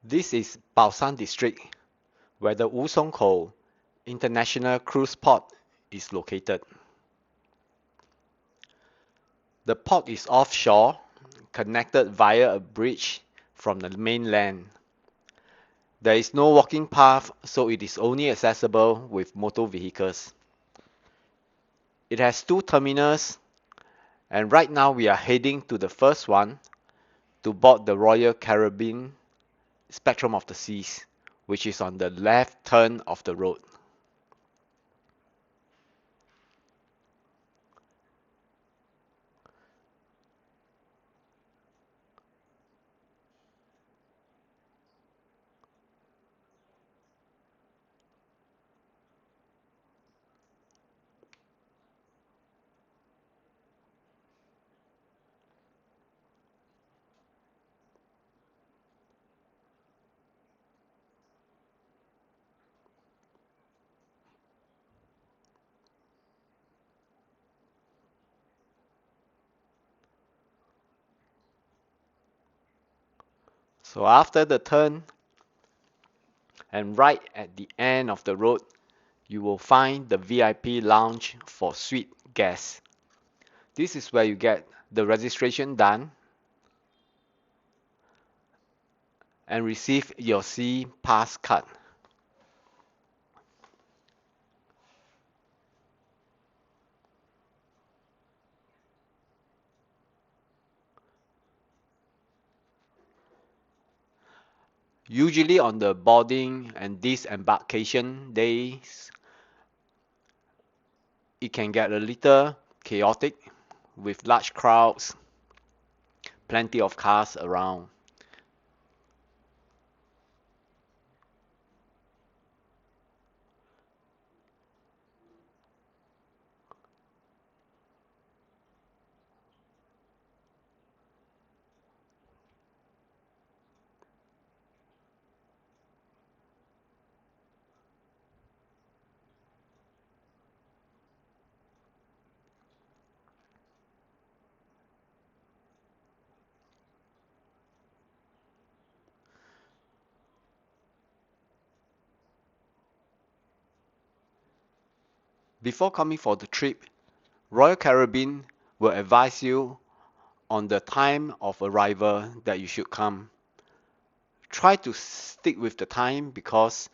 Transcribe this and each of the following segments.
This is Baoshan District, where the Wusongkou International Cruise Port is located. The port is offshore, connected via a bridge from the mainland. There is no walking path, so it is only accessible with motor vehicles. It has two terminals, and right now we are heading to the first one to board the Royal Caribbean Spectrum of the Seas, which is on the left turn of the road. So after the turn, and right at the end of the road, you will find the VIP lounge for suite guests. This is where you get the registration done and receive your C Pass card. Usually on the boarding and disembarkation days, it can get a little chaotic with large crowds, plenty of cars around. Before coming for the trip, Royal Caribbean will advise you on the time of arrival that you should come. Try to stick with the time because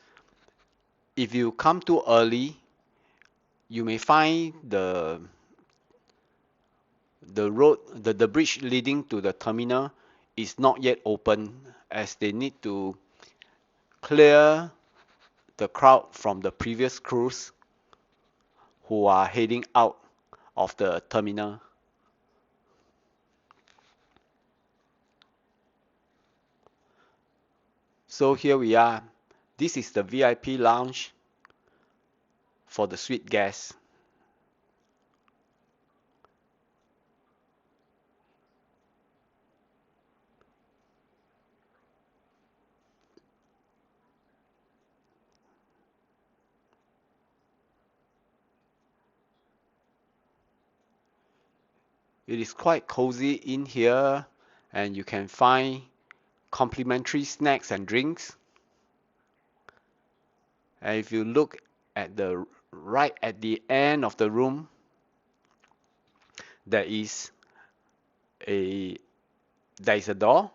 if you come too early, you may find the bridge leading to the terminal is not yet open as they need to clear the crowd from the previous cruise who are heading out of the terminal. So here we are. This is the VIP lounge for the suite guests. It is quite cozy in here, and you can find complimentary snacks and drinks. And if you look at the right at the end of the room, there is a there is a door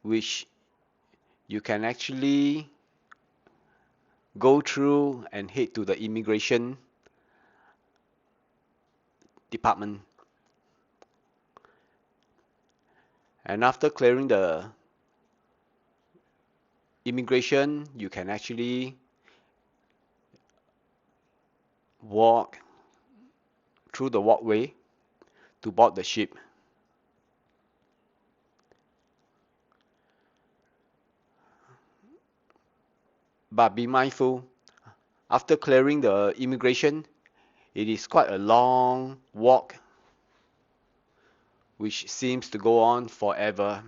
which you can actually go through and head to the immigration department. And after clearing the immigration, you can actually walk through the walkway to board the ship. But be mindful, after clearing the immigration, it is quite a long walk which seems to go on forever.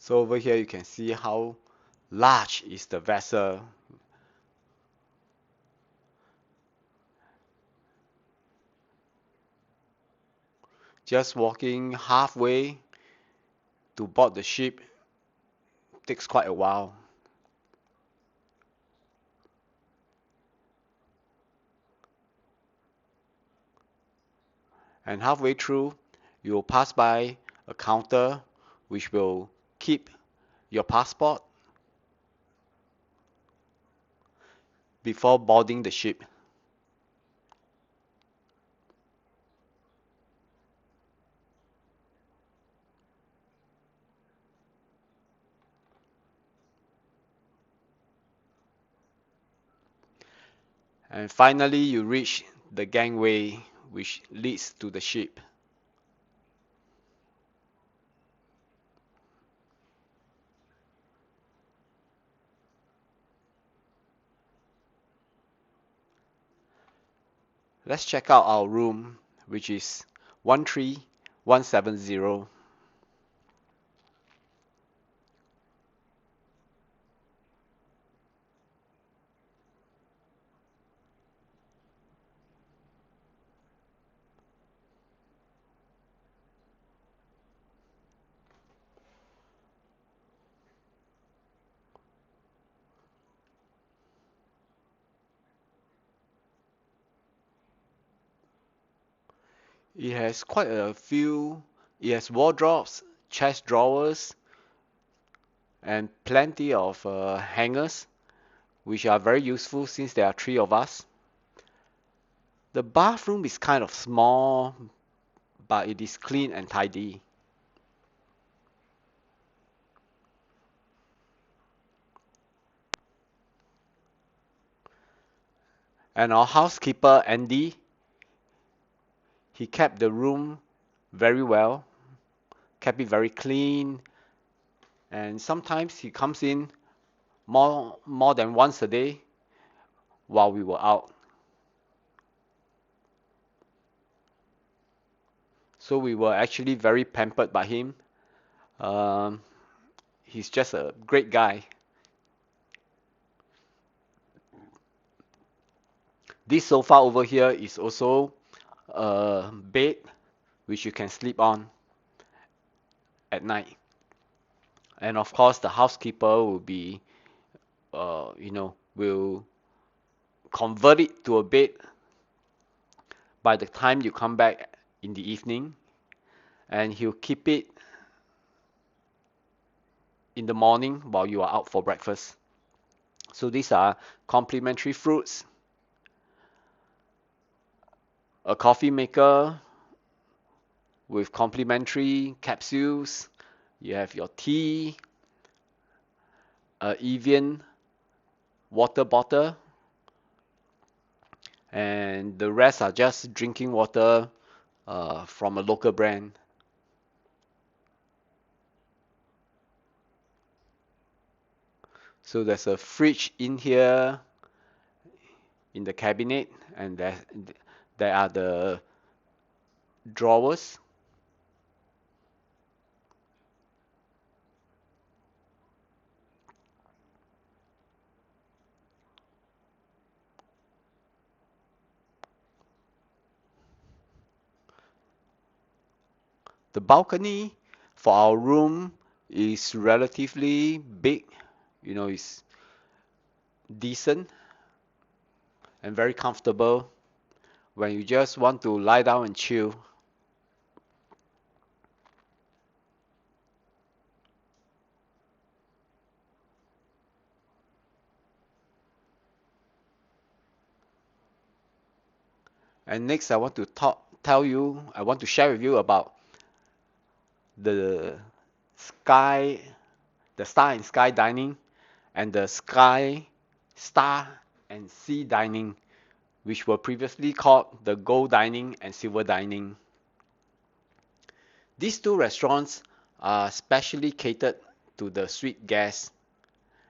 So over here you can see how large is the vessel. Just walking halfway to board the ship takes quite a while. And halfway through, you will pass by a counter which will keep your passport before boarding the ship. And finally, you reach the gangway which leads to the ship. Let's check out our room, which is 13170. It has quite a few, it has wardrobes, chest drawers, and plenty of hangers, which are very useful since there are three of us. The bathroom is kind of small, but it is clean and tidy. And our housekeeper, Andy, he kept the room very well, kept it very clean, and sometimes he comes in more than once a day while we were out. So we were actually very pampered by him. Um, he's just a great guy. This sofa over here is also a bed which you can sleep on at night. And of course, the housekeeper will be, will convert it to a bed by the time you come back in the evening, and he'll keep it in the morning while you are out for breakfast. So these are complimentary fruits, a coffee maker with complimentary capsules. You have your tea, a Evian water bottle, and the rest are just drinking water from a local brand. So there's a fridge in here in the cabinet, and there are the drawers. The balcony for our room is relatively big, it's decent and very comfortable when you just want to lie down and chill. And next, I want to share with you about the sky, the star and sky dining, and the sky, star and sea dining, which were previously called the gold dining and silver dining. These two restaurants are specially catered to the suite guests,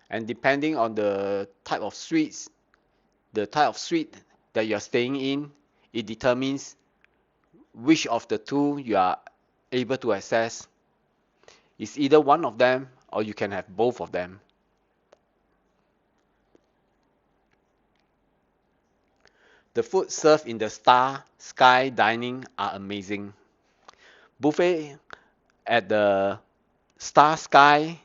and depending on the type of suite that you are staying in, it determines which of the two you are able to access. It's either one of them or you can have both of them. The food served in the Star Sky Dining are amazing. Buffet at the Star Sky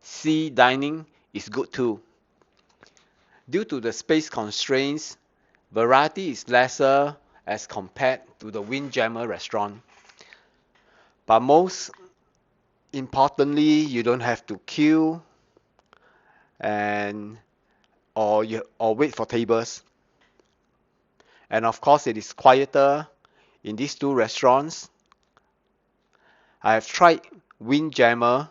Sea Dining is good too. Due to the space constraints, variety is lesser as compared to the Windjammer restaurant. But most importantly, you don't have to queue and or wait for tables. And of course, it is quieter in these two restaurants. I have tried Windjammer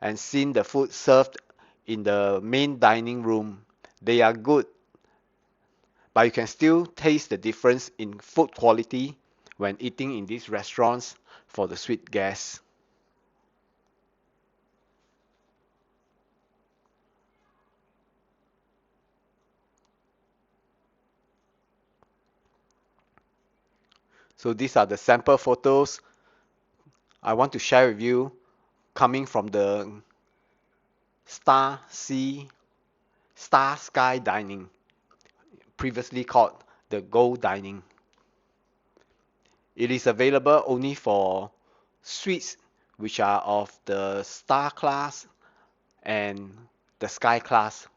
and seen the food served in the main dining room. They are good, but you can still taste the difference in food quality when eating in these restaurants for the suite guests. So these are the sample photos I want to share with you coming from the Star Sea Star Sky Dining, previously called the Gold Dining. It is available only for suites which are of the Star class and the Sky class.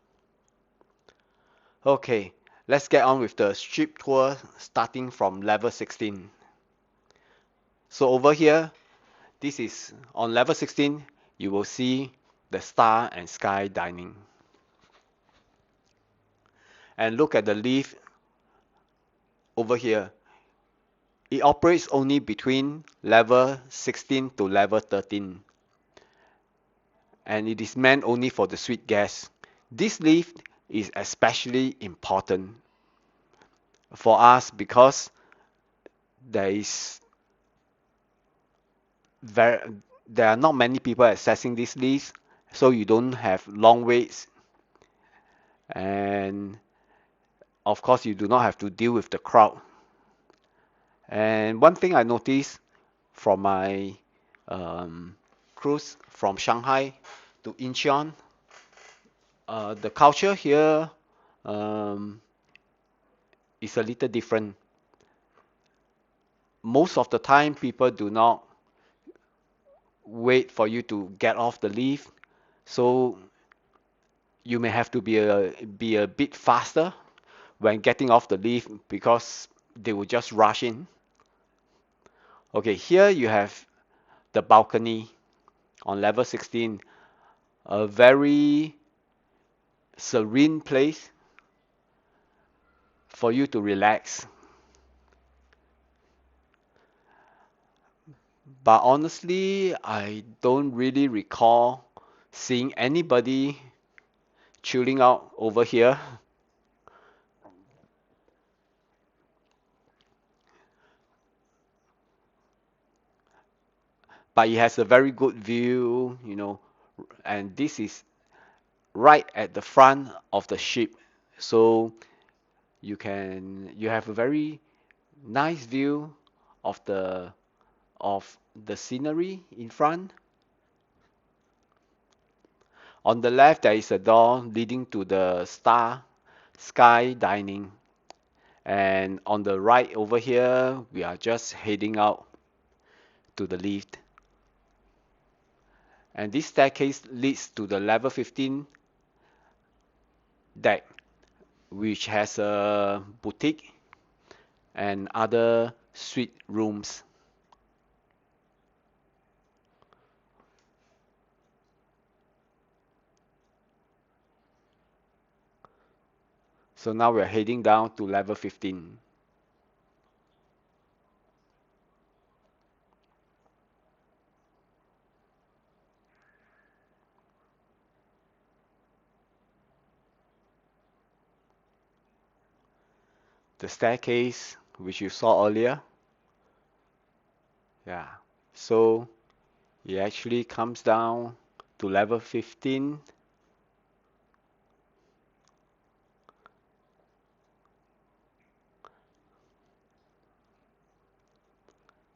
Okay, let's get on with the strip tour starting from level 16. So over here, this is on level 16, you will see the Star and Sky Dining. And look at the lift over here. It operates only between level 16 to level 13, and it is meant only for the suite guests. This lift is especially important for us because there is very there are not many people accessing this lift, so you don't have long waits, and of course you do not have to deal with the crowd. And one thing I noticed from my um, cruise from Shanghai to Incheon, the culture here um, is a little different. Most of the time, people do not wait for you to get off the lift, so you may have to be a bit faster when getting off the lift because they will just rush in. Okay, here you have the balcony on level 16, a very serene place for you to relax. But honestly, I don't really recall seeing anybody chilling out over here. But it has a very good view, and this is right at the front of the ship. So you have a very nice view of the scenery in front. On the left, there is a door leading to the Star Sky Dining. And on the right over here, we are just heading out to the lift. And this staircase leads to the level 15 deck, which has a boutique and other suite rooms. So now we're heading down to level 15. The staircase, which you saw earlier, yeah. So it actually comes down to level 15.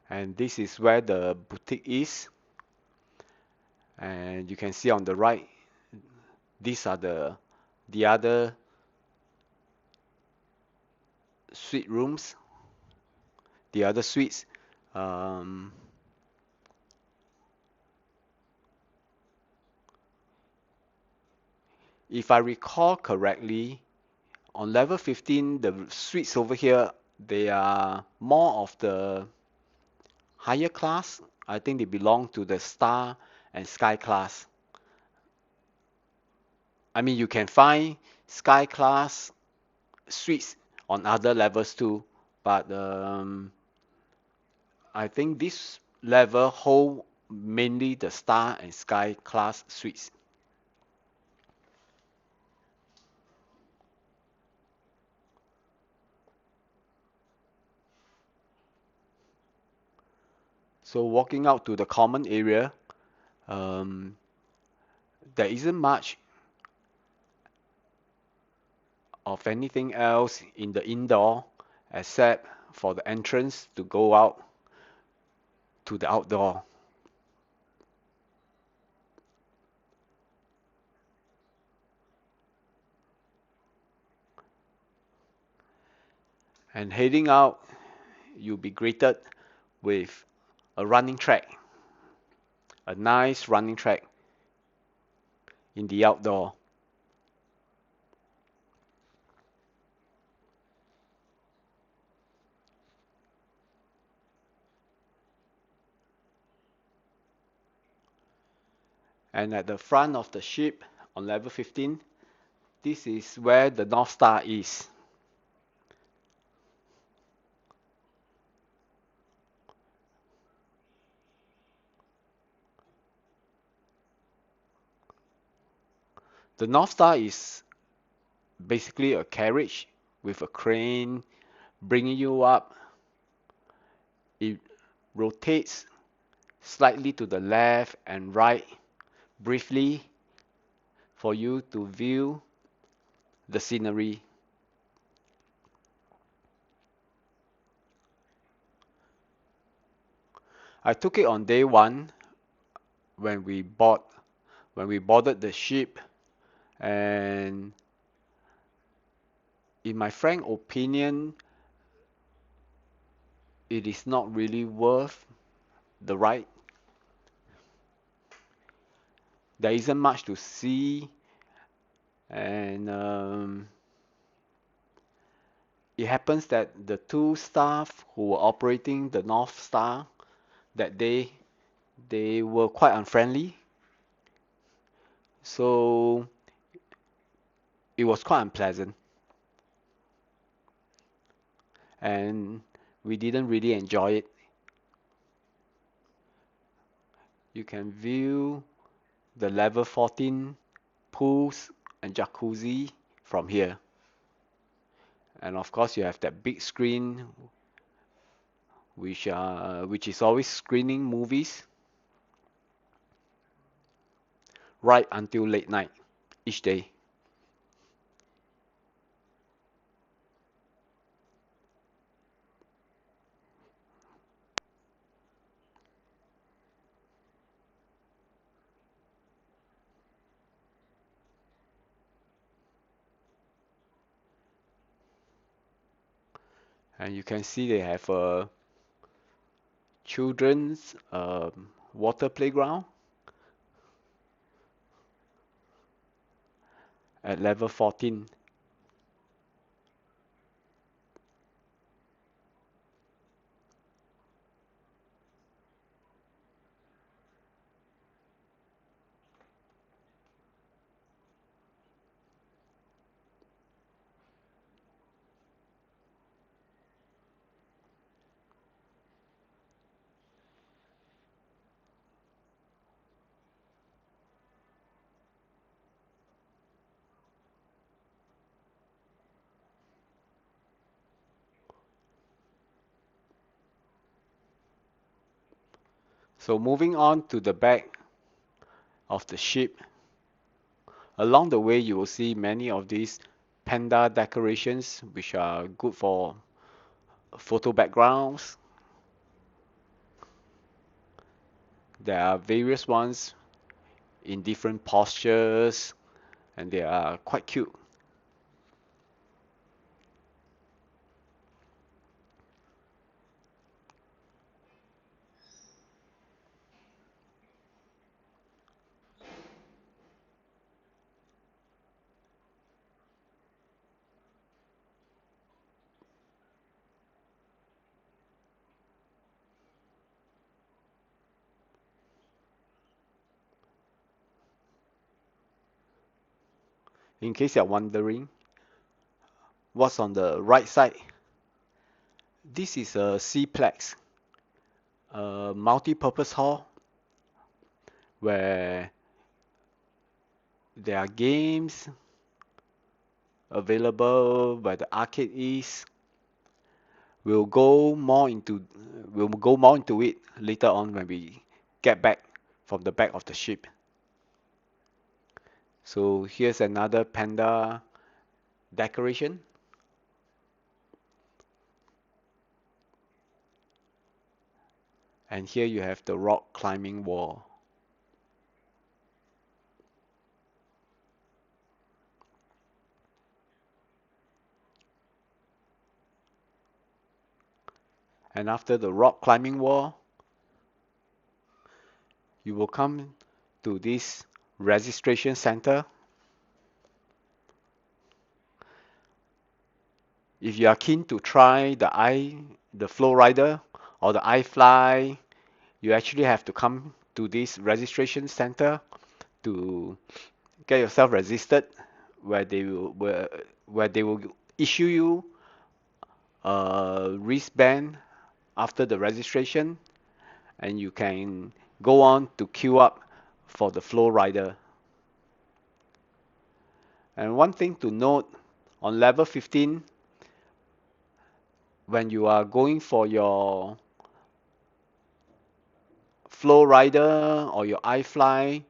And this is where the boutique is. And you can see on the right, these are the other suite rooms, the other suites. Um, if I recall correctly, on level 15, the suites over here, they are more of the higher class. I think they belong to the star and sky class. I mean, you can find sky class suites on other levels too, but I think this level hold mainly the star and sky class suites. So walking out to the common area, um, there isn't much of anything else in the indoor except for the entrance to go out to the outdoor. And heading out, you'll be greeted with a running track, a nice running track in the outdoor. And at the front of the ship on level 15, this is where the North Star is. The North Star is basically a carriage with a crane bringing you up. It rotates slightly to the left and right briefly for you to view the scenery. I took it on day one when we bought when we boarded the ship, and in my frank opinion, it is not really worth the ride. There isn't much to see, and it happens that the two staff who were operating the North Star that day, they were quite unfriendly, so it was quite unpleasant, and we didn't really enjoy it. You can view the level 14 pools and jacuzzi from here. And of course, you have that big screen which is always screening movies right until late night each day. And you can see they have a children's water playground at level 14. So moving on to the back of the ship, along the way you will see many of these panda decorations which are good for photo backgrounds. There are various ones in different postures, and they are quite cute. In case you're wondering what's on the right side, this is a C-plex, a multi-purpose hall where there are games available where the arcade is. We'll go more into we'll go more into it later on when we get back from the back of the ship. So here's another panda decoration, and here you have the rock climbing wall. And after the rock climbing wall, you will come to this registration center. If you are keen to try the Flow Rider or the iFly, you actually have to come to this registration center to get yourself registered, where they will issue you a wristband after the registration, and you can go on to queue up for the Flow Rider. And one thing to note, on level 15, when you are going for your Flow Rider or your iFly,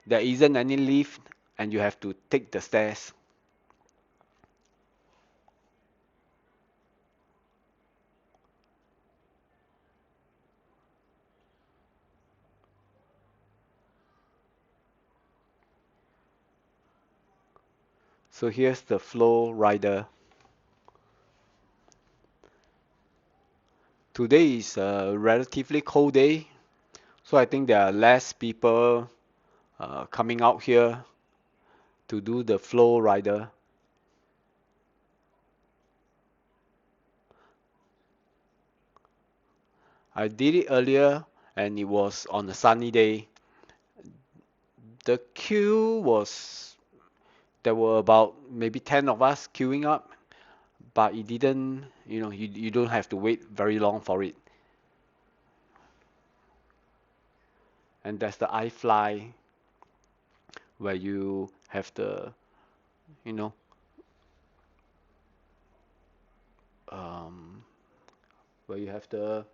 there isn't any lift and you have to take the stairs. So here's the Flow Rider. Today is a relatively cold day, so I think there are less people coming out here to do the Flow Rider. I did it earlier and it was on a sunny day. The queue was, there were about maybe 10 of us queuing up, but it didn't, you don't have to wait very long for it. And that's the iFly, where you have the, you know, um, where you have the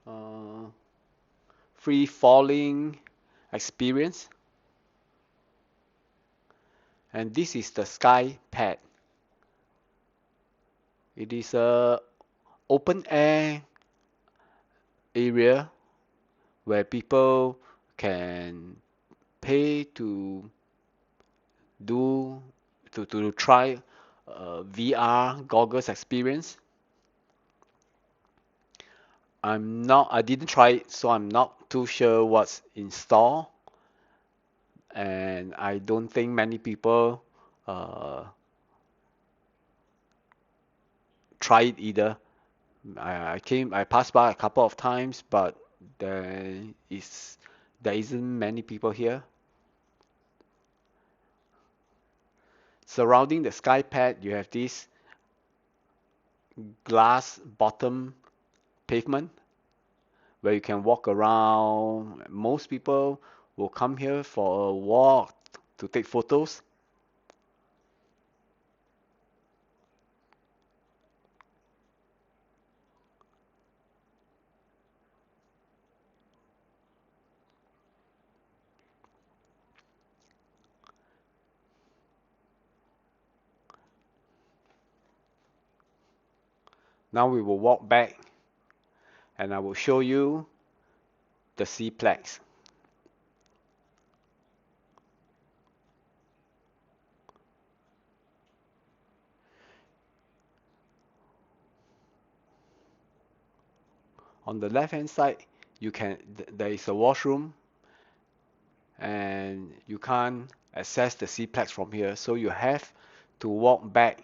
uh, free falling experience. And this is the Sky Pad. It is a open air area where people can pay to do to try VR goggles experience. I didn't try it, so I'm not too sure what's in store, and I don't think many people uh, try it either. I passed by a couple of times, but there is there isn't many people here. Surrounding the skypad, you have this glass bottom pavement where you can walk around. Most people will come here for a walk to take photos. Now we will walk back and I will show you the Cplex. On the left hand side, there is a washroom, and you can't access the Cplex from here, so you have to walk back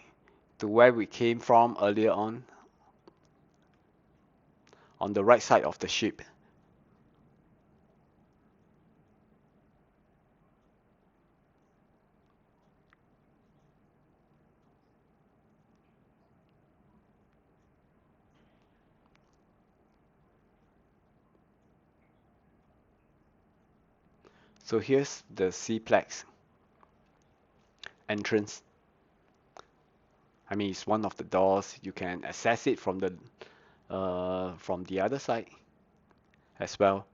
to where we came from earlier on the right side of the ship. So here's the Cplex entrance. I mean, it's one of the doors. You can access it from the other side as well.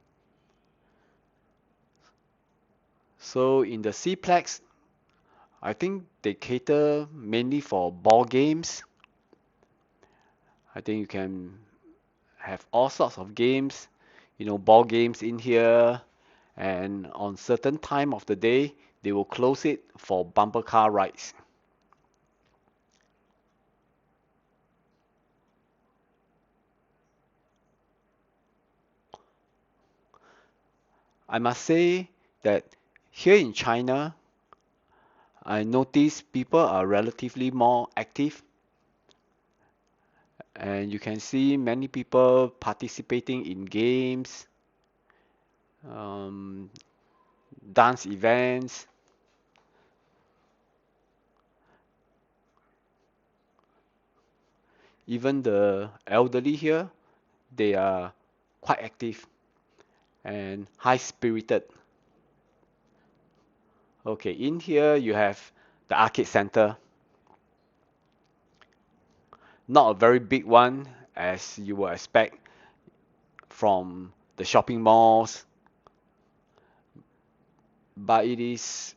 So in the Cplex, I think they cater mainly for ball games. I think you can have all sorts of games, ball games in here, and on certain time of the day, they will close it for bumper car rides. I must say that here in China, I notice people are relatively more active, and you can see many people participating in games, um, dance events. Even the elderly here, they are quite active and high-spirited. Okay, in here you have the arcade center. Not a very big one as you would expect from the shopping malls, but it is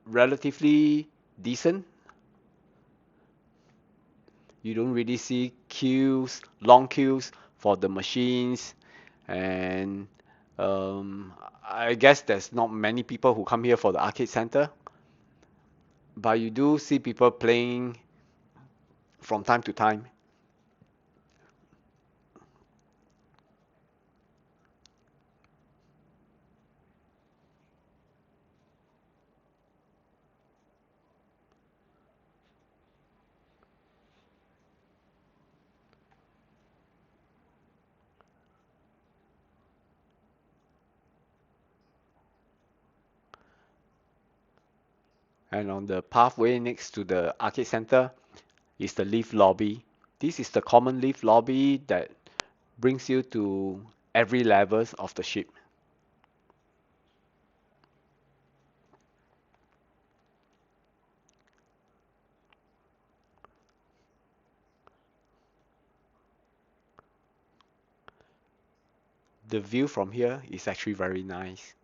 relatively decent. You don't really see long queues for the machines, and I guess there's not many people who come here for the arcade center, but you do see people playing from time to time. And on the pathway next to the arcade center is the lift lobby. This is the common lift lobby that brings you to every levels of the ship. The view from here is actually very nice.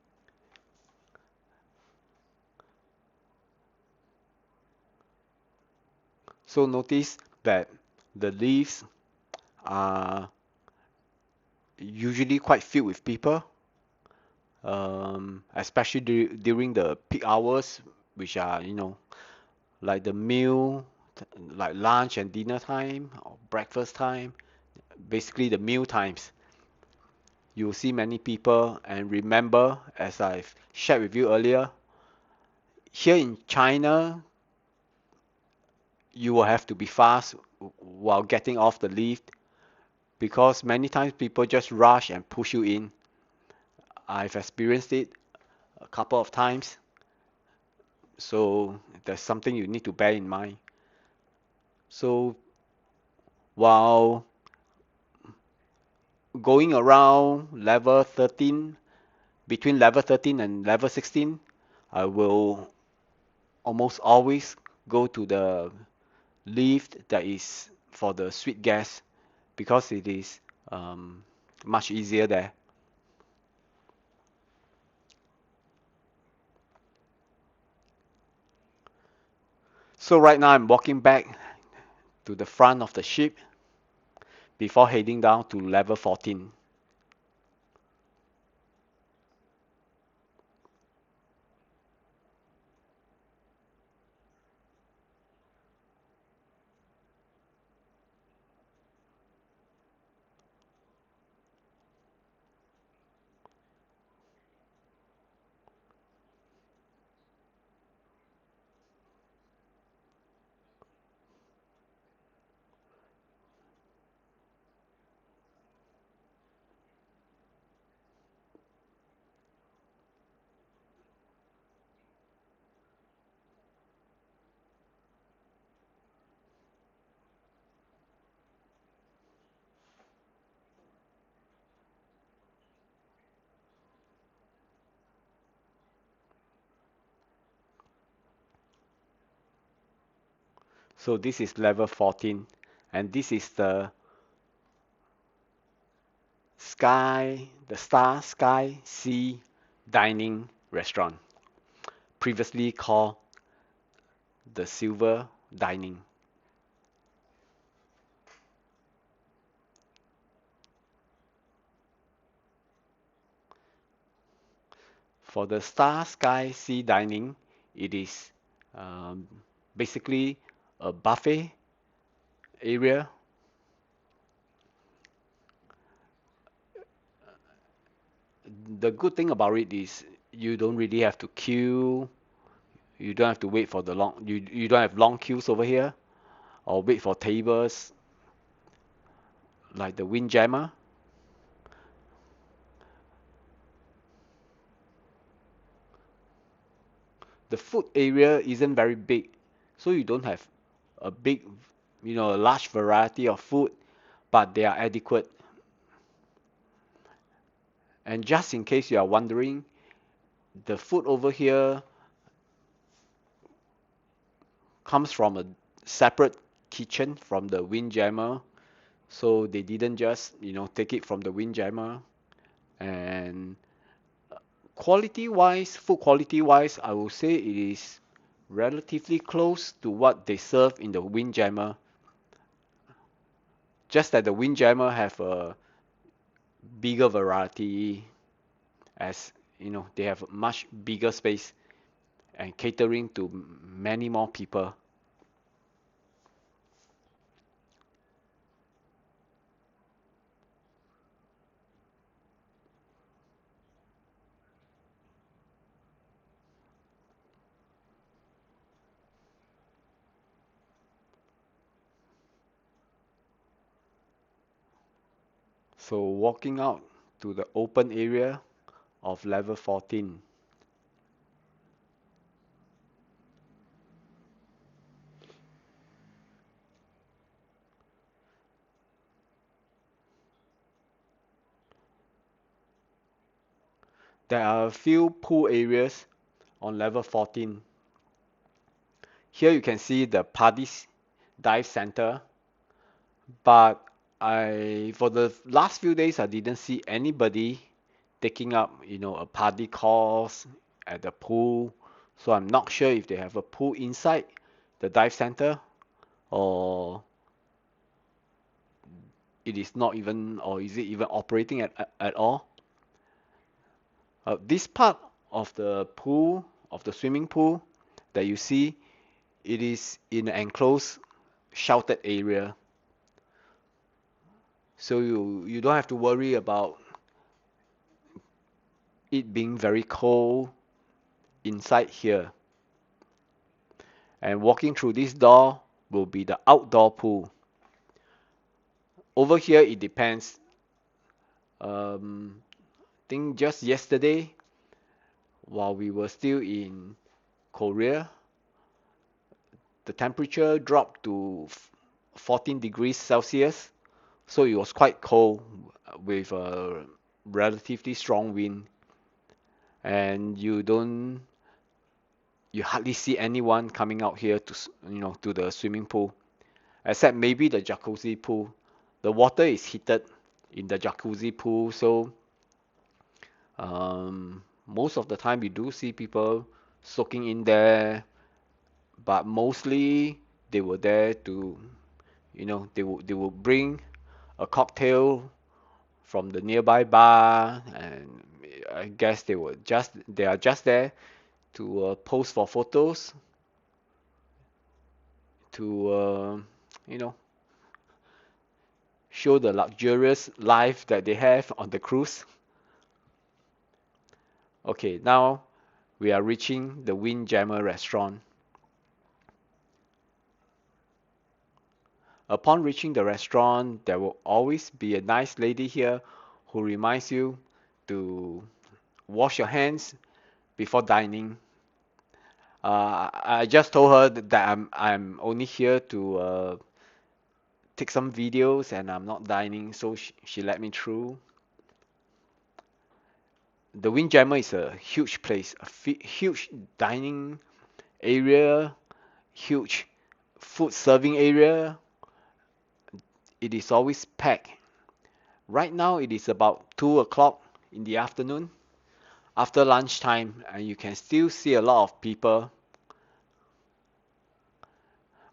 So notice that the lifts are usually quite filled with people, especially during the peak hours, which are, like the meal, like lunch and dinner time or breakfast time, basically the meal times. You'll see many people, and remember, as I've shared with you earlier, here in China, you will have to be fast while getting off the lift because many times people just rush and push you in. I've experienced it a couple of times, so that's something you need to bear in mind. So while going around level 13, between level 13 and level 16, I will almost always go to the lift that is for the suite guests because it is much easier there. So right now I'm walking back to the front of the ship before heading down to level 14. So this is level 14, and this is the Star Sky Sea Dining Restaurant, previously called the Silver Dining. For the Star Sky Sea Dining, it is um, basically a buffet area. The good thing about it is you don't really have to queue. You don't have to wait for the long. You don't have long queues over here or wait for tables like the Windjammer. The food area isn't very big, so you don't have a big, a large variety of food, but they are adequate. And just in case you are wondering, the food over here comes from a separate kitchen from the Windjammer, so they didn't just, take it from the Windjammer. And food quality wise, I would say it is relatively close to what they serve in the Windjammer. Just that the Windjammer have a bigger variety, as they have a much bigger space and catering to many more people. So walking out to the open area of level 14, there are a few pool areas on level 14. Here you can see the Paddy's Dive Center, but for the last few days I didn't see anybody taking up, a party course at the pool. So I'm not sure if they have a pool inside the dive center, or it is not even, or is it even operating at all. This part of the pool, of the swimming pool that you see, it is in an enclosed sheltered area, so you don't have to worry about it being very cold inside here. And walking through this door will be the outdoor pool. Over here it depends. I think just yesterday, while we were still in Korea, the temperature dropped to 14 degrees Celsius, so it was quite cold with a relatively strong wind, and you hardly see anyone coming out here to the swimming pool, except maybe the jacuzzi pool. The water is heated in the jacuzzi pool, so most of the time you do see people soaking in there, but mostly they were there to, they will bring a cocktail from the nearby bar, and I guess they are just there to pose for photos, to you know show the luxurious life that they have on the cruise. Okay, now we are reaching the Windjammer restaurant. Upon reaching the restaurant, there will always be a nice lady here who reminds you to wash your hands before dining. I just told her that I'm only here to take some videos and I'm not dining, so she let me through. The Windjammer is a huge place, a huge dining area, huge food serving area, it is always packed. Right now it is about 2 o'clock in the afternoon after lunchtime, and you can still see a lot of people.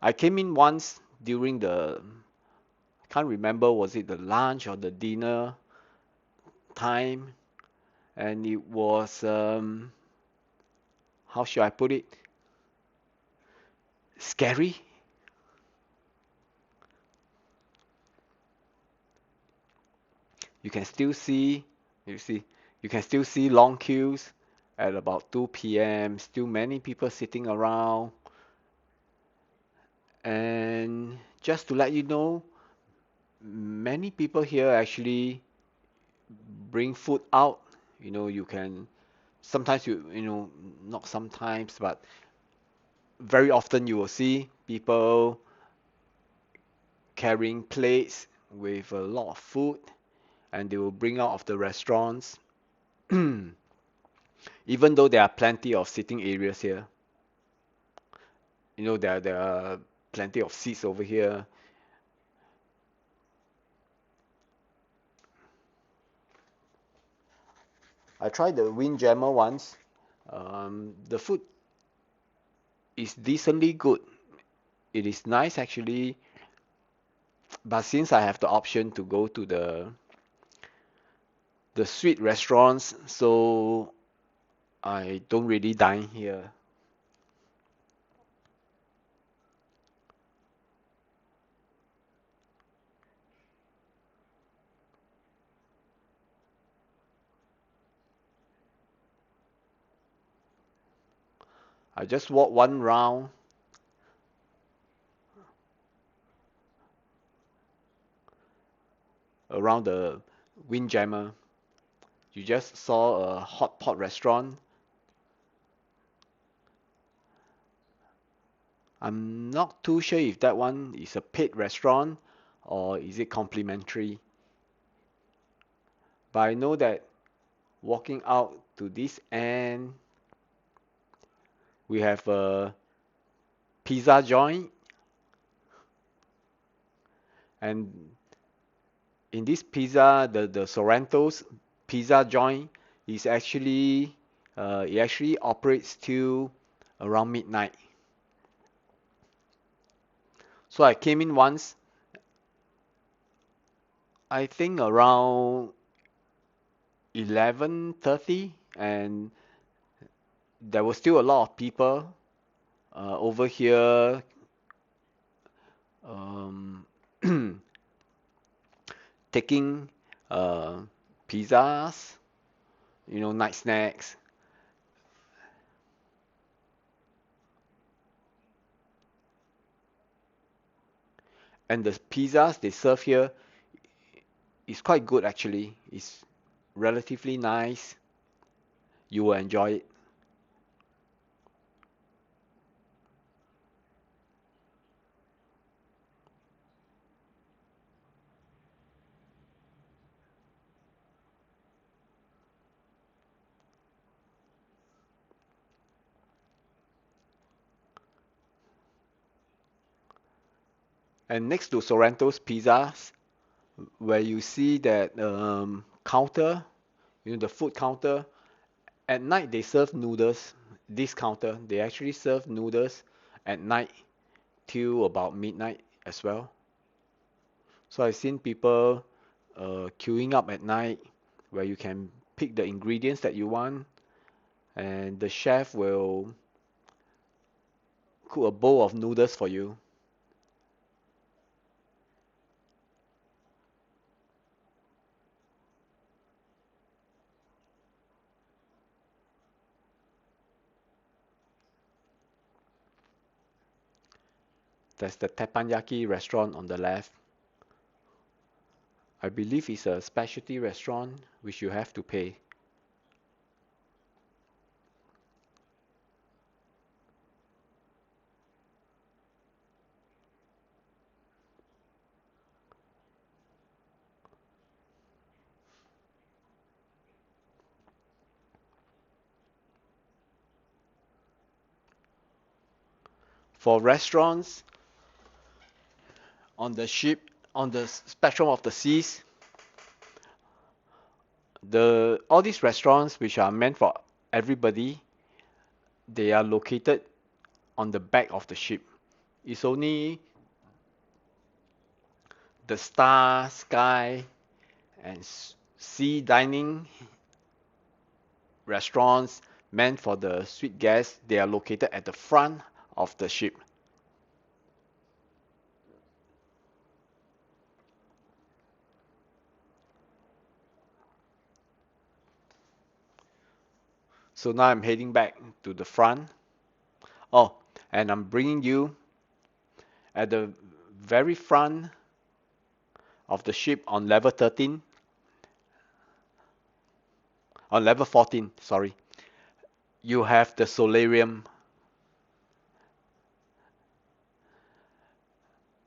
I came in once during the, can't remember, was it the lunch or the dinner time, and it was, how should I put it? Scary. You can still see, you see, you can still see long queues at about 2 p.m. Still many people sitting around. And just to let you know, many people here actually bring food out. You can sometimes not sometimes, but very often you will see people carrying plates with a lot of food, and they will bring out of the restaurants. Even though there are plenty of sitting areas here, there are plenty of seats over here. I tried the Windjammer once. The food is decently good. It is nice actually, but since I have the option to go to the street restaurants, so I don't really dine here. I just walk one round around the Windjammer. You just saw a hot pot restaurant. I'm not too sure if that one is a paid restaurant or is it complimentary. But I know that walking out to this end, we have a pizza joint, and in this pizza, the Sorrento's pizza joint is actually it actually operates till around midnight. So I came in once, I think around 11:30, and there was still a lot of people over here, um, taking uh, pizzas, night snacks. And the pizzas they serve here is quite good actually. It's relatively nice. You will enjoy it. And next to Sorrento's Pizzas, where you see that counter, the food counter, at night they serve noodles. This counter, they actually serve noodles at night till about midnight as well. So I've seen people queuing up at night where you can pick the ingredients that you want, and the chef will cook a bowl of noodles for you. There's the teppanyaki restaurant on the left. I believe it's a specialty restaurant which you have to pay. For restaurants, On the ship, on the spectrum of the seas, all these restaurants which are meant for everybody, they are located on the back of the ship. It's only the star, sky, and sea dining restaurants meant for the suite guests. They are located at the front of the ship. So now I'm heading back to the front. Oh, and I'm bringing you at the very front of the ship on level 13, on level 14, sorry. You have the solarium.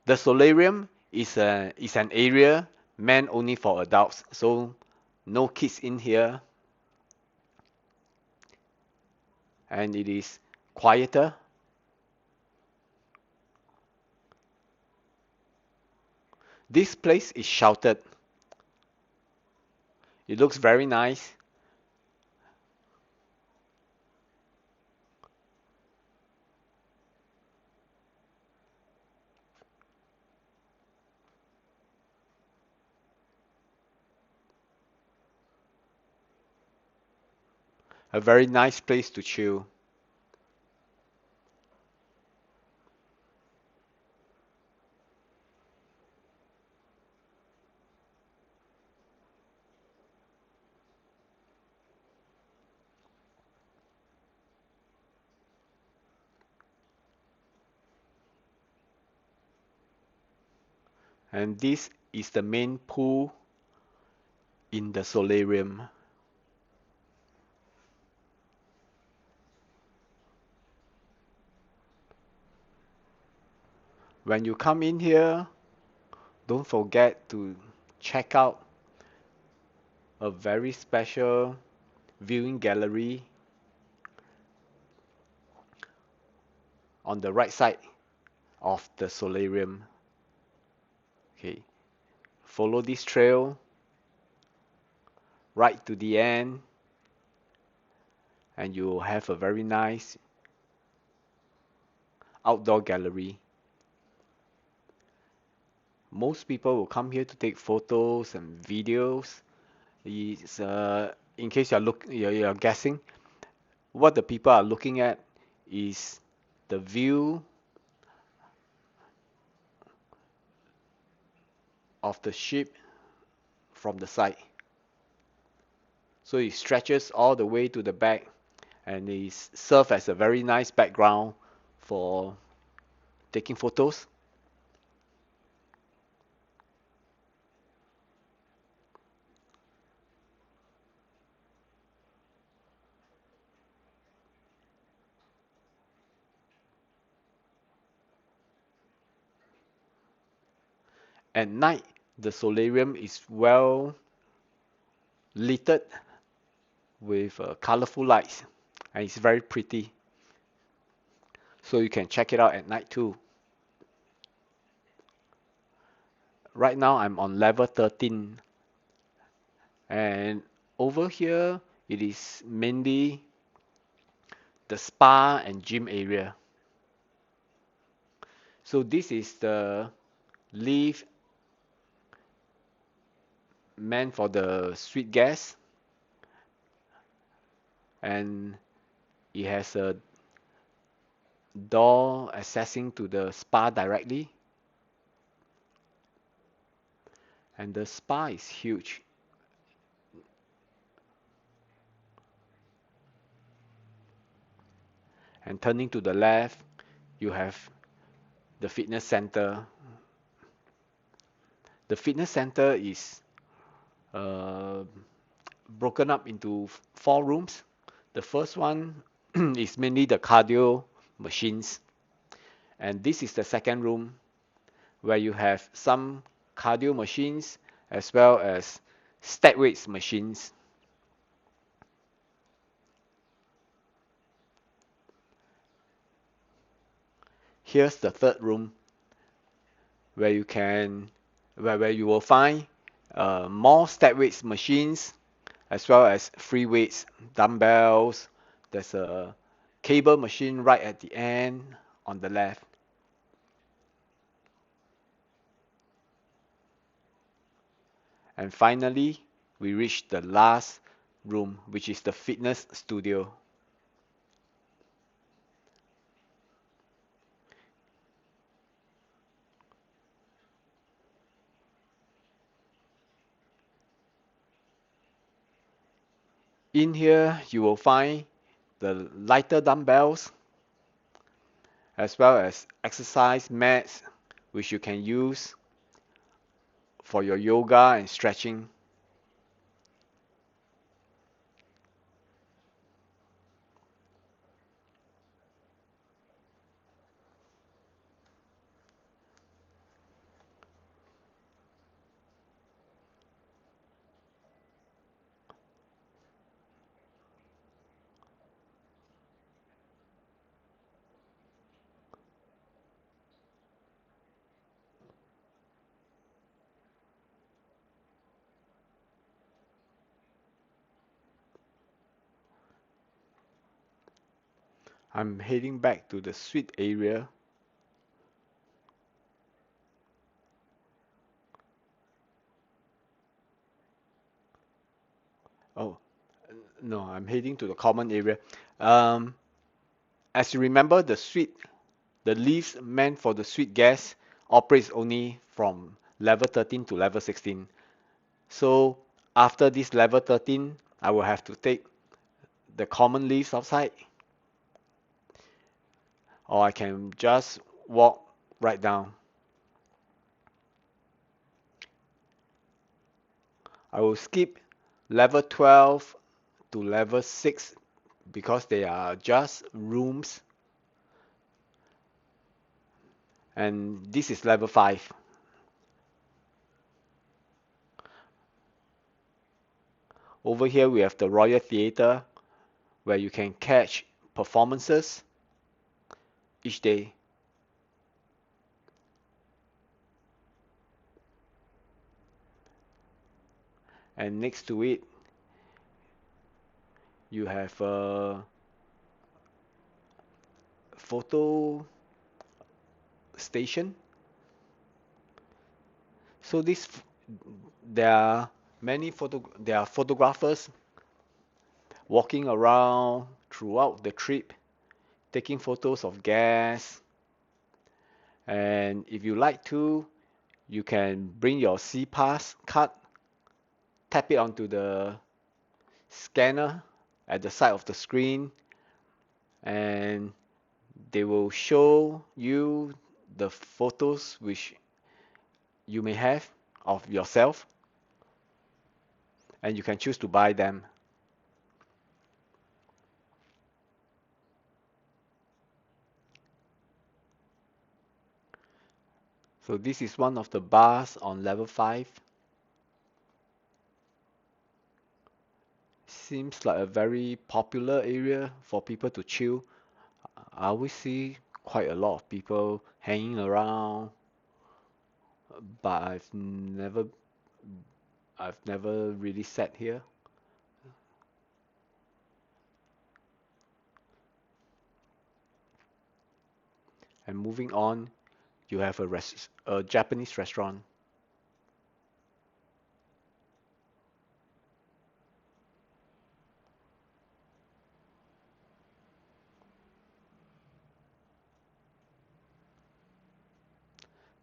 The solarium is an area meant only for adults, so no kids in here, and it is quieter. This place is sheltered. It looks very nice. A very nice place to chill. And this is the main pool in the solarium. When you come in here, don't forget to check out a very special viewing gallery on the right side of the solarium. Okay, follow this trail right to the end, and you'll have a very nice outdoor gallery. Most people will come here to take photos and videos. It's, in case you're guessing, what the people are looking at is the view of the ship from the side. So it stretches all the way to the back, and it serves as a very nice background for taking photos. At night, the solarium is well lit with colorful lights, and it's very pretty. So you can check it out at night too. Right now I'm on level 13, and over here it is mainly the spa and gym area. So this is the lift meant for the suite guests, and it has a door accessing to the spa directly, and the spa is huge. And turning to the left, you have the fitness center. The fitness center is uh, broken up into 4 rooms. The first one is mainly the cardio machines, and this is the second room where you have some cardio machines as well as stack weights machines. Here's the third room. where you can where you will find more step weights machines as well as free weights, dumbbells. There's a cable machine right at the end on the left. And finally, we reach the last room, which is the fitness studio. In here, you will find the lighter dumbbells as well as exercise mats, which you can use for your yoga and stretching. I'm heading back to the suite area. Oh, no, I'm heading to the common area. Um, as you remember, the lifts meant for the suite guests operates only from level 13 to level 16. So after this level 13, I will have to take the common lifts outside, or I can just walk right down. I will skip level 12 to level 6 because they are just rooms, and this is level 5. Over here we have the Royal Theatre where you can catch performances each day. And next to it you have a photo station. So there are there are photographers walking around throughout the trip taking photos of guests, and if you like to, you can bring your C-Pass card, tap it onto the scanner at the side of the screen, and they will show you the photos which you may have of yourself, and you can choose to buy them. So this is one of the bars on level 5. Seems like a very popular area for people to chill. I always see quite a lot of people hanging around, but I've never really sat here. And moving on, you have a Japanese restaurant.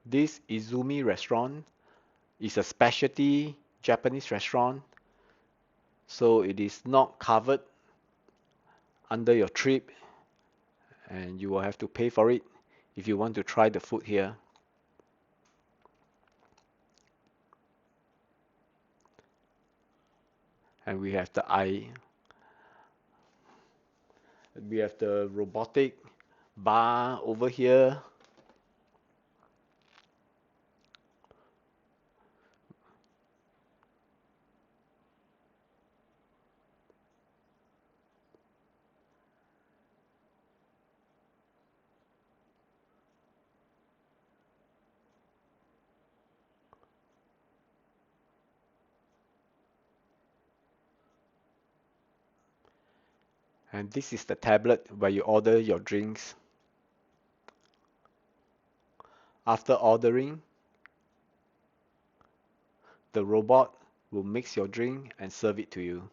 This Izumi restaurant is a specialty Japanese restaurant, so it is not covered under your trip, and you will have to pay for it if you want to try the food here. And we have the robotic bar over here. And this is the tablet where you order your drinks. After ordering, the robot will mix your drink and serve it to you.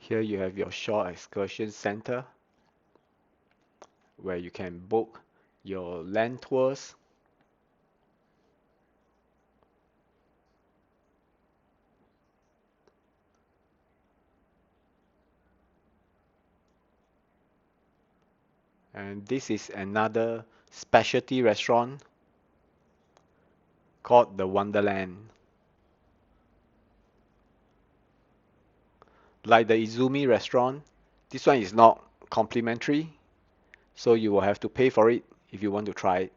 Here you have your shore excursion center where you can book your land tours. And this is another specialty restaurant called the Wonderland. Like the Izumi restaurant, this one is not complimentary, so you will have to pay for it if you want to try it.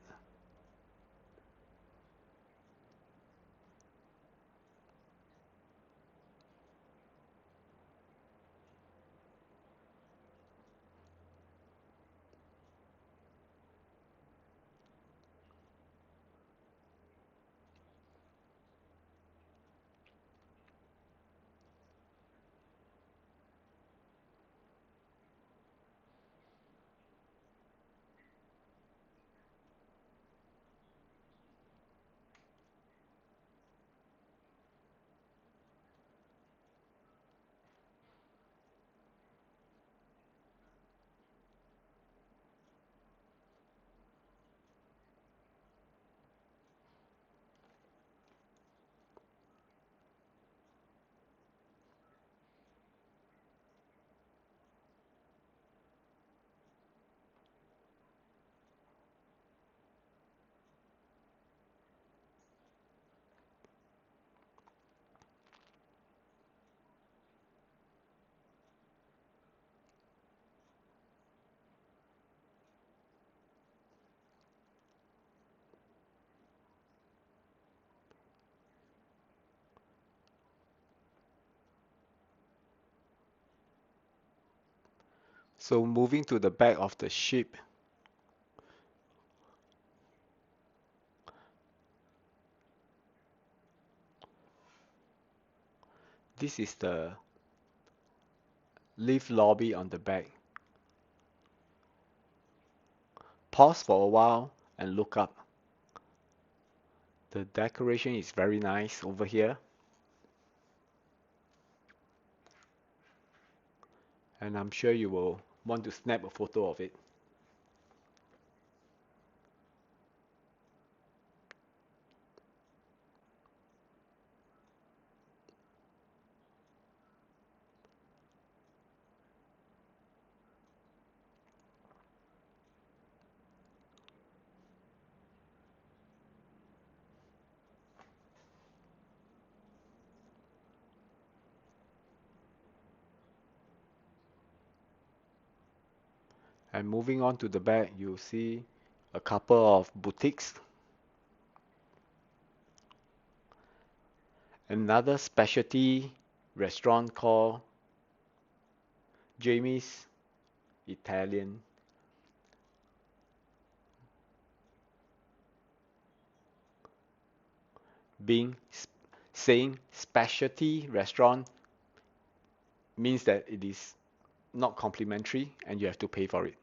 So moving to the back of the ship, this is the lift lobby on the back. Pause for a while and look up. The decoration is very nice over here, and I'm sure you will want to snap a photo of it. And moving on to the back, you'll see a couple of boutiques. Another specialty restaurant called Jamie's Italian, being saying specialty restaurant means that it is not complimentary and you have to pay for it.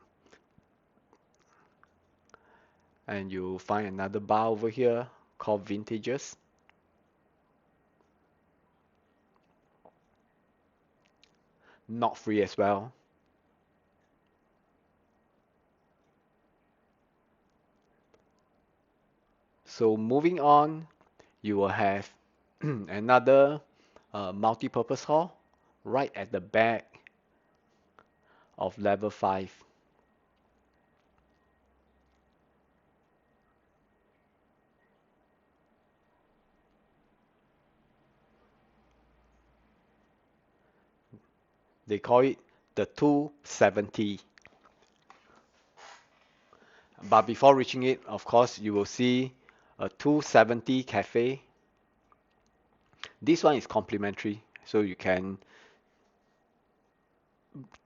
And you'll find another bar over here called Vintages. Not free as well. So moving on, you will have another multi-purpose hall right at the back of level 5. They call it the 270. But before reaching it, of course, you will see a 270 cafe. This one is complimentary, so you can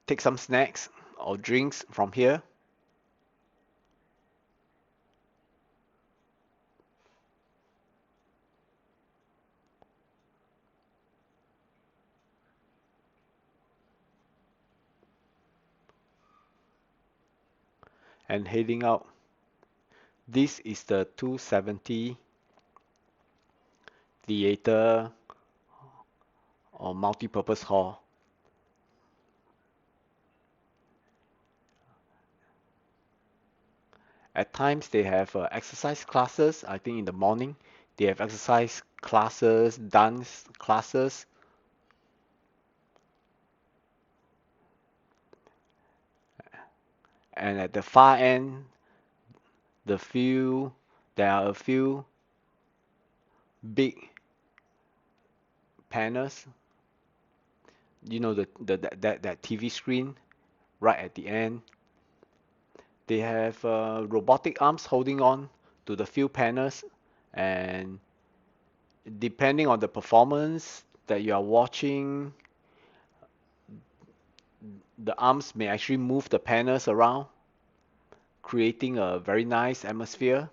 take some snacks or drinks from here, and heading out. This is the 270 theater or multi-purpose hall. At times they have exercise classes. I think in the morning they have exercise classes, dance classes, and at the far end, the few there are a few big panels. You know that TV screen right at the end. They have robotic arms holding on to the few panels, and depending on the performance that you are watching, the arms may actually move the panels around, creating a very nice atmosphere.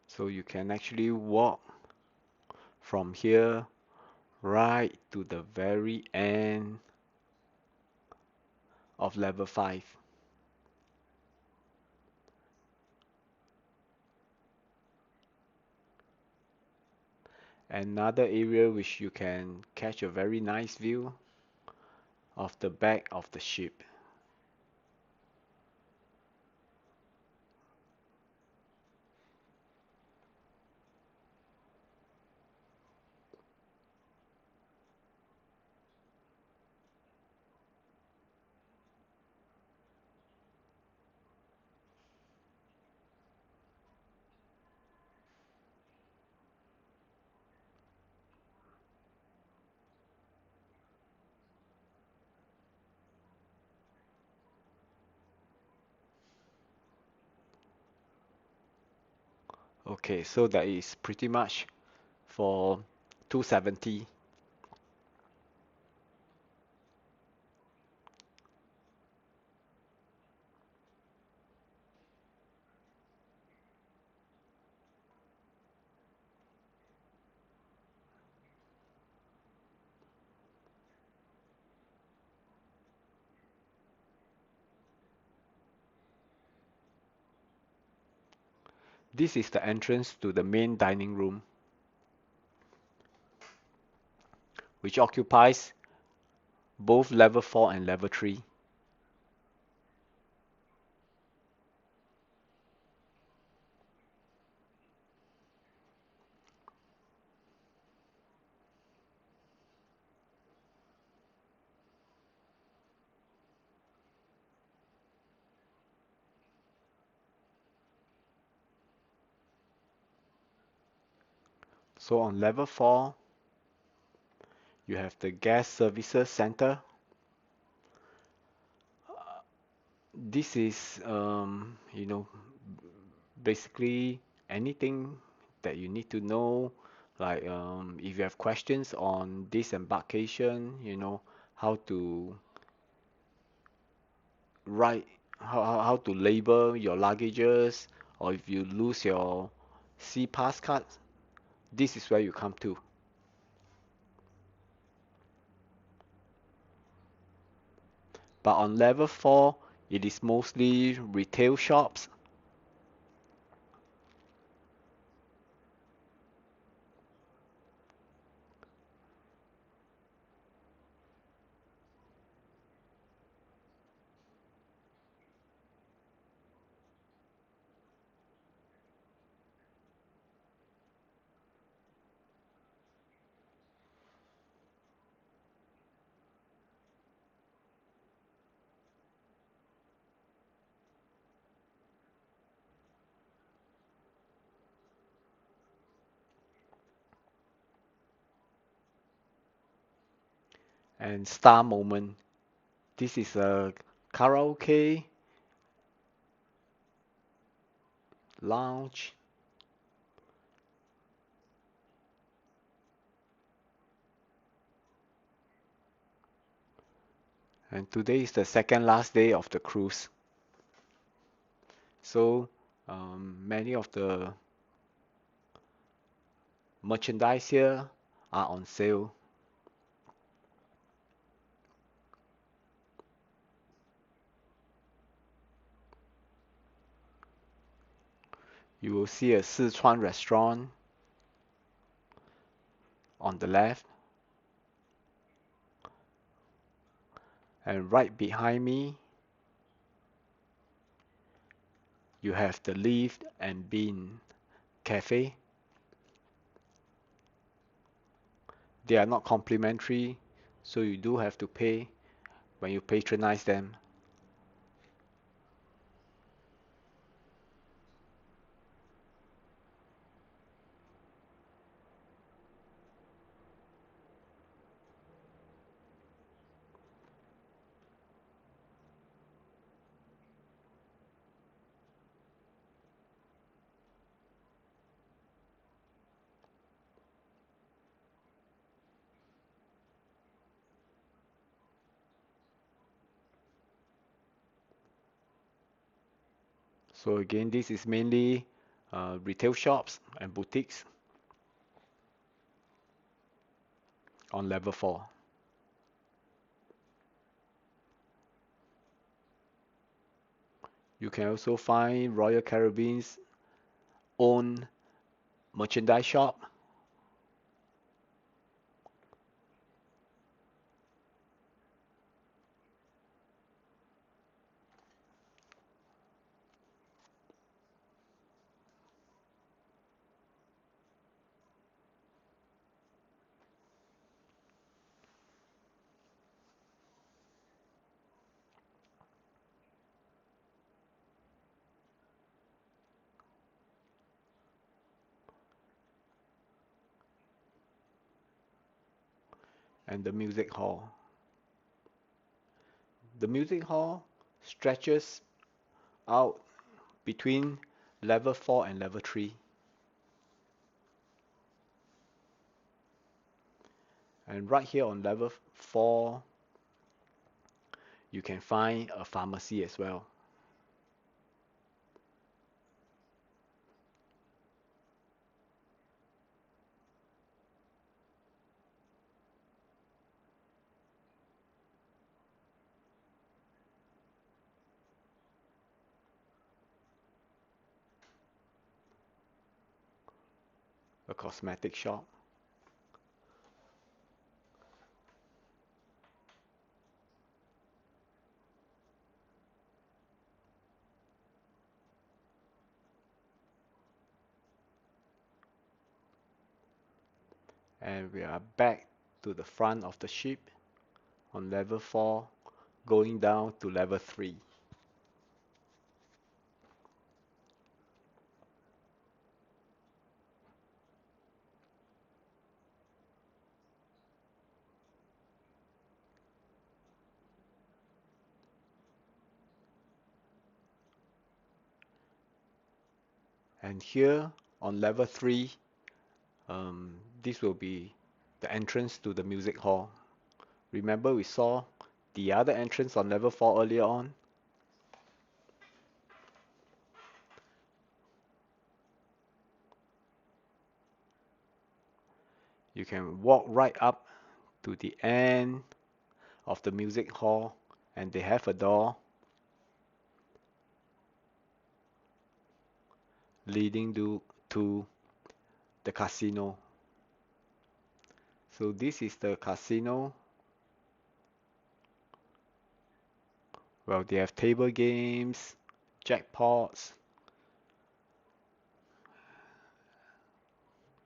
So you can actually walk from here right to the very end of level 5. Another area which you can catch a very nice view of the back of the ship. Okay, so that is pretty much for 270. This is the entrance to the main dining room, which occupies both level 4 and level 3. So on level 4, you have the guest services center. This is, basically anything that you need to know, like if you have questions on disembarkation, how to write, how to label your luggages, or if you lose your C pass card, this is where you come to. But on level 4, it is mostly retail shops. And star moment. This is a karaoke lounge. And today is the second last day of the cruise. So many of the merchandise here are on sale. You will see a Sichuan restaurant on the left, and right behind me you have the Leaf and Bean Cafe. They are not complimentary, so you do have to pay when you patronize them. So again, this is mainly retail shops and boutiques on level 4. You can also find Royal Caribbean's own merchandise shop, and the music hall. The music hall stretches out between level 4 and level 3. And right here on level 4, you can find a pharmacy as well. A cosmetic shop. And we are back to the front of the ship on level 4, going down to level 3. And here on level 3, this will be the entrance to the music hall. Remember we saw the other entrance on level 4 earlier on? You can walk right up to the end of the music hall, and they have a door leading to the casino. So this is the casino. Well, they have table games, jackpots.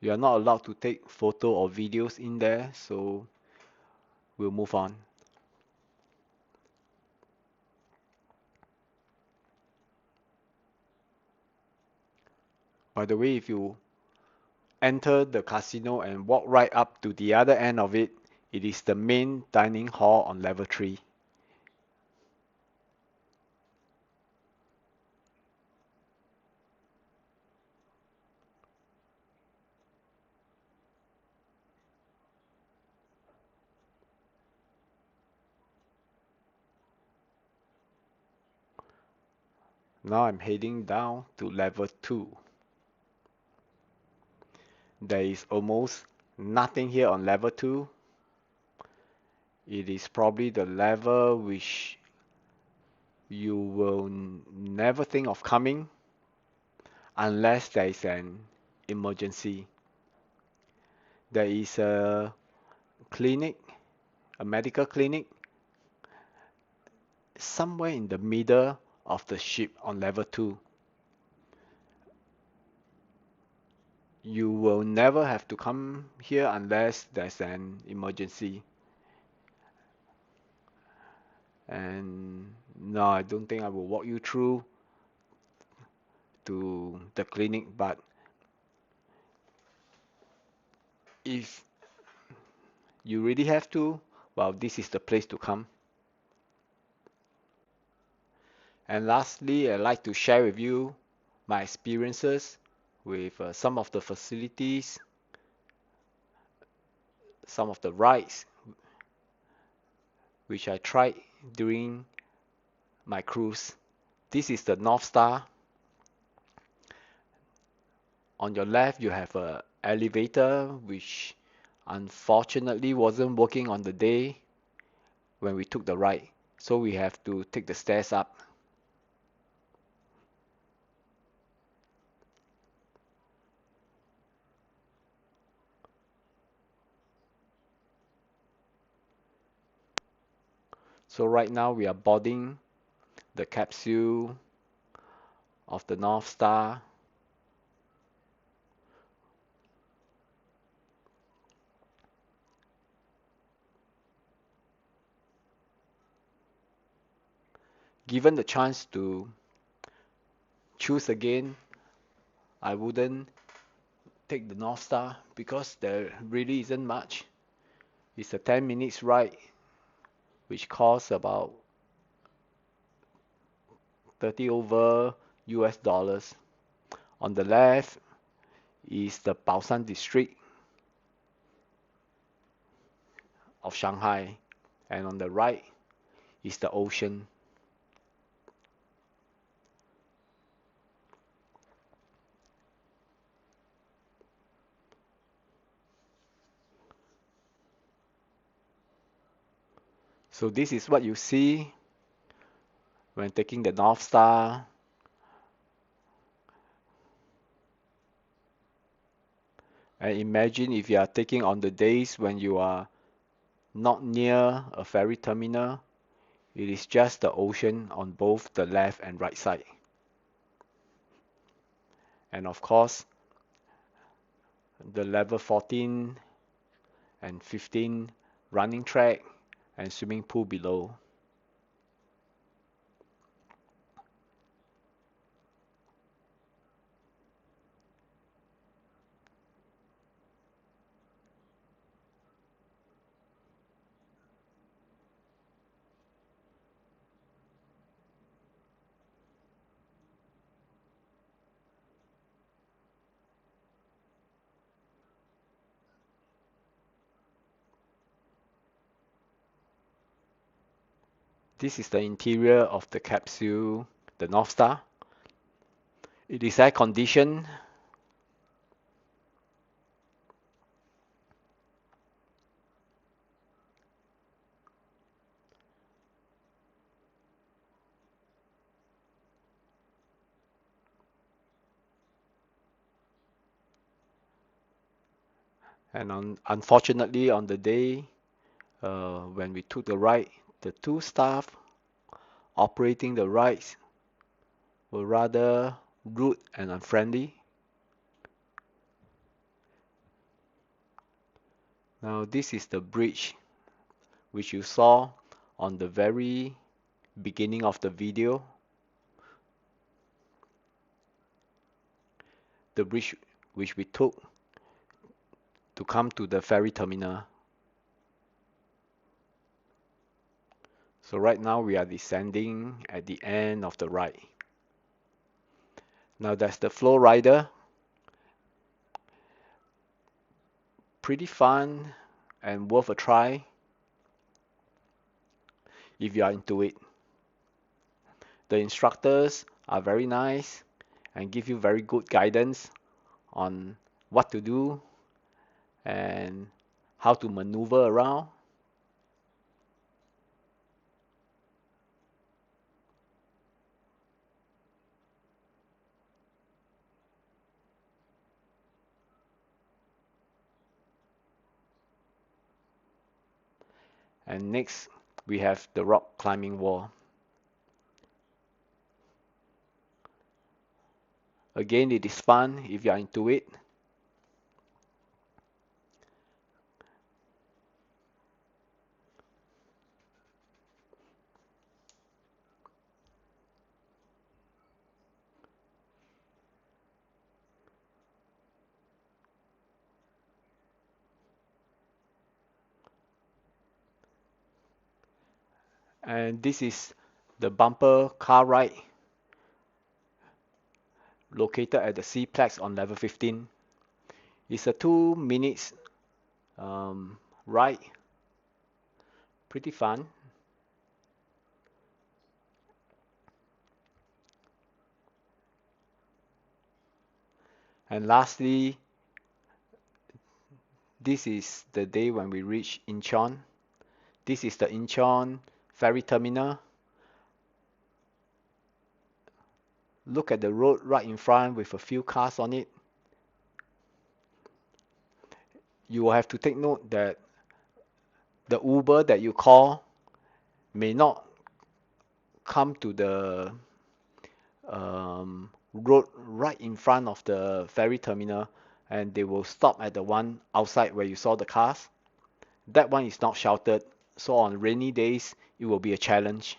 You are not allowed to take photo or videos in there, so we'll move on. By the way, if you enter the casino and walk right up to the other end of it, It is the main dining hall on level 3. Now I'm heading down to level 2. There is almost nothing here on level 2. It is probably the level which you will never think of coming unless there is an emergency. There is a clinic, a medical clinic, somewhere in the middle of the ship on level 2. You will never have to come here unless there's an emergency. And no, I don't think I will walk you through to the clinic, but if you really have to, well, this is the place to come. And lastly, I'd like to share with you my experiences with some of the facilities, some of the rides which I tried during my cruise. This is the North Star. On your left, you have a elevator which unfortunately wasn't working on the day when we took the ride, so we have to take the stairs up. So right now we are boarding the capsule of the North Star. Given the chance to choose again, I wouldn't take the North Star because there really isn't much. It's a 10 minutes ride which costs about 30 over US dollars. On the left is the Baoshan district of Shanghai, and on the right is the ocean. So this is what you see when taking the North Star. And imagine if you are taking on the days when you are not near a ferry terminal, it is just the ocean on both the left and right side. And of course, the level 14 and 15 running track and swimming pool below. This is the interior of the capsule, the North Star. It is air conditioned. And unfortunately, on the day when we took the ride, the two staff operating the rides were rather rude and unfriendly. Now, this is the bridge which you saw on the very beginning of the video. The bridge which we took to come to the ferry terminal. So right now we are descending at the end of the ride. Now that's the flow rider. Pretty fun and worth a try if you are into it. The instructors are very nice and give you very good guidance on what to do and how to maneuver around. And next, we have the rock climbing wall. Again, it is fun if you are into it. And this is the bumper car ride located at the C-Plex on level 15. It's a 2 minutes ride, pretty fun. And lastly, this is the day when we reach Incheon. This is the Incheon ferry terminal. Look at the road right in front with a few cars on it. You will have to take note that the Uber that you call may not come to the road right in front of the ferry terminal, and they will stop at the one outside where you saw the cars. That one is not sheltered, so on rainy days it will be a challenge.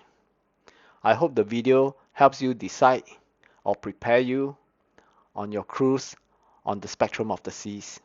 I hope the video helps you decide or prepare you on your cruise on the spectrum of the seas.